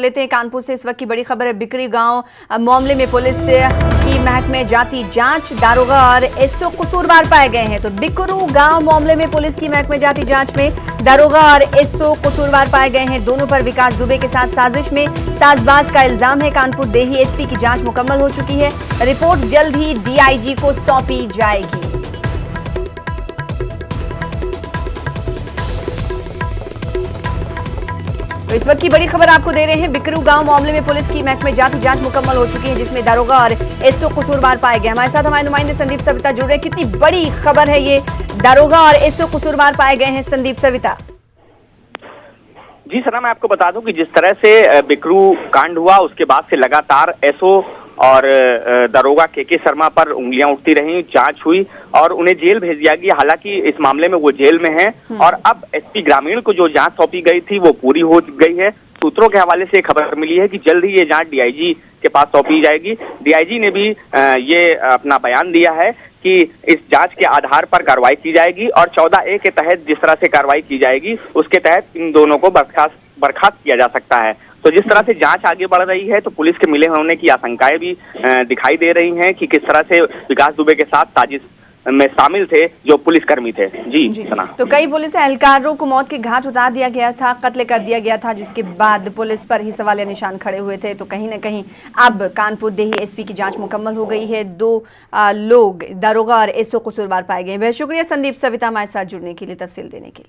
लेते हैं कानपुर से। इस वक्त की बड़ी खबर है, बिकरी गांव मामले में पुलिस की महकमे जाती जांच, दारोगा और एसओ कसूरवार पाए गए हैं। तो बिकरू गांव मामले में पुलिस की महकमे जाती जांच में दारोगा और एसओ कसूरवार पाए गए हैं। दोनों पर विकास दुबे के साथ साजिश में साजबाज का इल्जाम है। कानपुर देही एसपी की जांच मुकम्मल हो चुकी है। रिपोर्ट जल्द ही डीआईजी को सौंपी जाएगी। तो इस वक्त की बड़ी खबर आपको दे रहे हैं, बिकरू गांव मामले में पुलिस की महकमे जाती जांच मुकम्मल हो चुकी है, जिसमें दारोगा और एसओ कसूरवार पाए गए। हमारे साथ हमारे नुमाइंदे संदीप सविता जुड़ रहे हैं। कितनी बड़ी खबर है ये, दारोगा और एसओ कसूरवार पाए गए हैं। संदीप सविता। जी सना, मैं आपको बता दूं कि जिस तरह से बिकरू कांड हुआ उसके बाद से लगातार एसओ और दारोगा के शर्मा पर उंगलियां उठती रहीं, जांच हुई और उन्हें जेल भेज दिया गया। हालांकि इस मामले में वो जेल में हैं और अब एसपी ग्रामीण को जो जांच सौंपी गई थी वो पूरी हो गई है। सूत्रों के हवाले से खबर मिली है कि जल्द ही ये जांच डीआईजी के पास सौंपी जाएगी। डीआईजी ने भी ये अपना बयान दिया है कि इस जांच के आधार पर कार्रवाई की जाएगी और 14A के तहत जिस तरह से कार्रवाई की जाएगी उसके तहत इन दोनों को बर्खास्त किया जा सकता है। तो जिस तरह से जांच आगे बढ़ रही है तो पुलिस के मिले होने की आशंकाएं भी दिखाई दे रही हैं कि किस तरह से विकास दुबे के साथ साजिश में शामिल थे जो पुलिसकर्मी थे। जी सना। तो कई पुलिस एहलकारों को मौत के घाट उतार दिया गया था, कत्ल कर दिया गया था, जिसके बाद पुलिस पर ही सवालिया निशान खड़े हुए थे। तो कहीं न कहीं अब कानपुर देही एसपी की जांच मुकम्मल हो गई है। 2 लोग दारोगा और एसओ कसूरवार पाए गए हैं। बहुत शुक्रिया संदीप सविता हमारे साथ जुड़ने के लिए, तफसील देने के लिए।